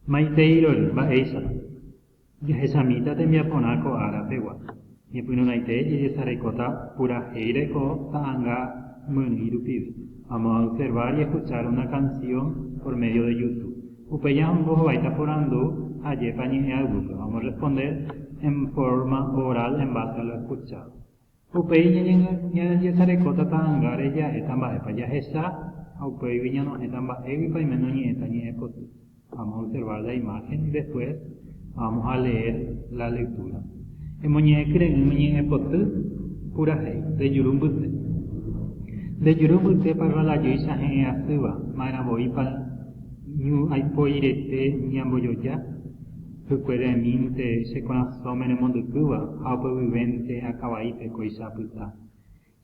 Maiteirori mba'éichapa. Jahesamíta tembiaporã ko árapegua. Ñepyrũnaite jejesarekóta purahéireko ta'ãnga myrỹi rupive. Vamos a observar y escuchar una canción por medio de YouTube. Upéi ombohovaíta porandú ajépa ñe'ẽayvúpe. Vamos a responder en forma oral en base a lo escuchado. Upéi ñajesarekóta ta'ãngáre ja'éta mba'épa jahesa, ha upéivi ñanohẽta mba'égui paimeno ñe'ẽta ñe'ẽpoty. Vamos a observar la imagen y después vamos a leer la lectura. Emoñe'ẽkyre'ỹme ñe'ẽpoty purahéi ndejurumbyte. Ndejurumbyte para lajýicha he'ẽ asýva ma'ẽrãvoípa aipoirete ñambojoja hykue remínte che corazón remondykýva ha upéguivénte akavaípe koichapyta.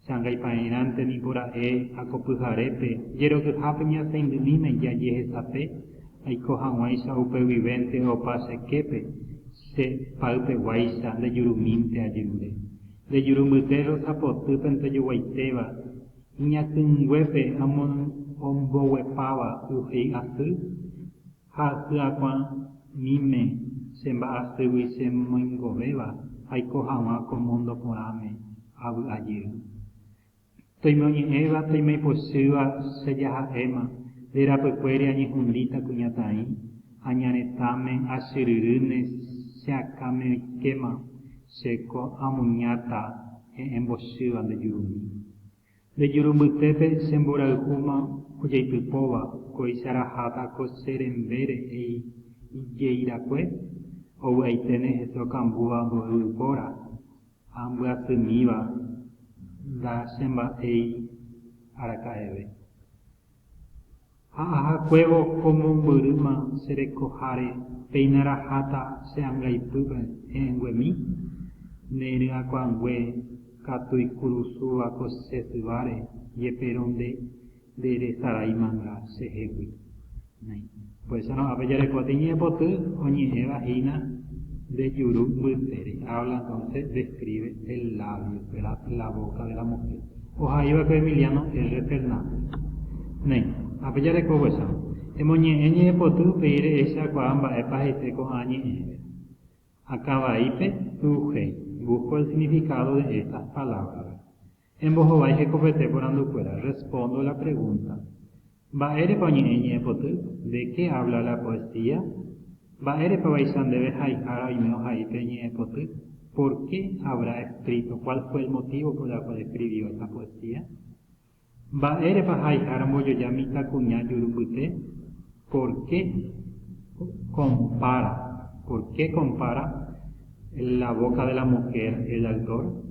Changaipaírántema nipora'e ha ko pyharépe jerokyhápe ñasẽindymíme jajehesape aiko hag̃uáicha upéguivénte opa cheképe che paýpeguáicha ndejurumínte ajénte. Ndejurumbyte rosapotýpe ntojoguaitéva iñakỹnguépe omboguepáva yhy asy ha hyakuãmíme che mba'asýgui chemoingovéva aiko hag̃ua ko mondo porãme avy'ajey. Toimeoñe'ẽva toimeipochyva chejaha'éma nderapykuére añehũndíta kuñataĩ añaretãme achyryryne cheakãme chéko amuñáta embochýva ndejurumi. Ndejurumbytépe chemborayhúma ojaitypóva koicharaháta ko che rembére ijeirakue ovy'aiténe hese okambúva mbo'evypóra ha mbyasymíva ndachemba'éi araka'eve. Ha ahakuévo ko mombyrýma cherekoháre péinaraháta che'angaipýpe e'ẽnguemi nery'akuangue katu ikurusúva ko che syvare jepérõ nderesaraimanga chehégui. Pues eso no apeyarekóte ñe'ẽpoty oñe'ẽvahína ndejurumbytére. Habla entonces, describe el labio, la boca de la mujer. Ojaíva ko Emiliano R. Fernández. Apeyareko pues emoñe'ẽ ñe'ẽpoty upéi re'echakuaa mba'épa hete ko'ã ñe'ẽve. Akavaípe tu'uhéi. Busco el significado de estas palabras. Embohovái hekopete porandukuéra. Respondo la pregunta. Mba'érepa oñe'ẽ ñe'ẽpoty? ¿De qué habla la poesía? Mba'érepa vaicha ndéve haihára oime ohaípe ñe'ẽpoty? ¿Por qué habrá escrito? ¿Cuál fue el motivo por el cual escribió esta poesía? Mba'érepa haihára mbojoja mitãkuña jurumbyte? ¿Por qué compara? ¿Por qué compara la boca de la mujer el autor?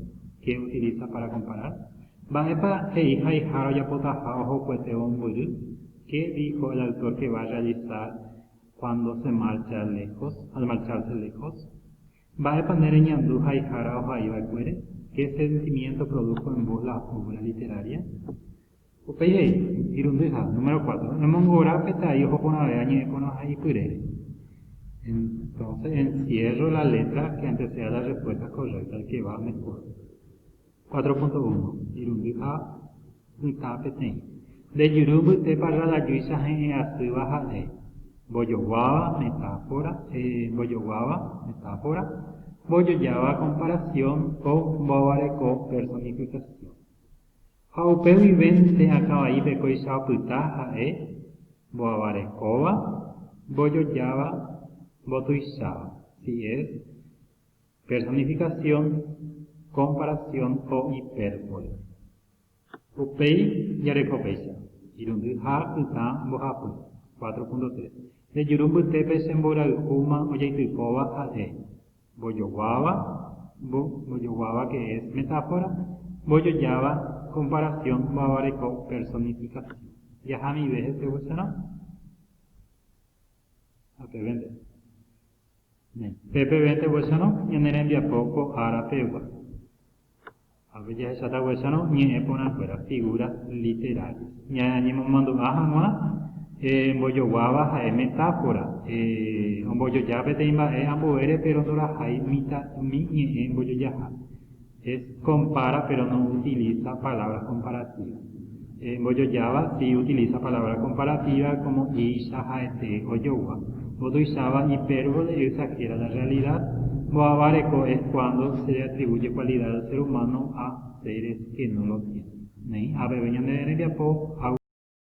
¿Qué utiliza para comparar? Mba'épa he'i haihára ojapotaha ohokuete ombyry. ¿Qué dijo el autor que va a realizar cuando se marcha lejos, al marcharse lejos? Mba'épa nereñandu haihára ohaiva'ekuére. ¿Qué sentimiento produjo en vos la obra literaria? Upéi irundyha, número 4. Emongóra petai ohoporãve añe'ẽporãhaipyre. Entonces encierro la letra que anteceda la respuesta correcta, el que va mejor. 4.1. Irundyha mitã peteĩ. Ndejurumbyte para lajýicha he'ẽ asýva ha'e. Mbojoguáva metáfora. Mbojojáva comparación o mbóvareko personificación. Ha upéguivénte akavaípe koichapyta ha'e mbo'avarekóva, mbojojáva, mbotuicháva. Si es personificación, comparación o hipérbole. Upéi jarekopéicha. Irundyha pytã mbohapy. 4.3. Ndejurumbytépe chemborayhúma ojaitypóva ha'e. Mbojoguáva que es metáfora, mbojojáva comparación, mbo'avareko personificación. Jahamive hese guesára? Apevente. Pepevente guesára ñanerembiapo ko árapegua. Apejahecháta guesára ñe'ẽporãkuéra figuras literarias. Ñañemomandu'a hag̃ua mbojoguáva ha'e metáfora. Ombojoja peteĩ mba'e ambuére pero ndorahái ñe'ẽ mbojojaha. Es compara pero no utiliza palabras comparativas. Mbojojáva sí utiliza palabras comparativas como isha, haete, ojogua. Botuizaba hipérbole exagera la realidad. Boabareco es cuando se le atribuye cualidad al ser humano a seres que no lo tienen. A veces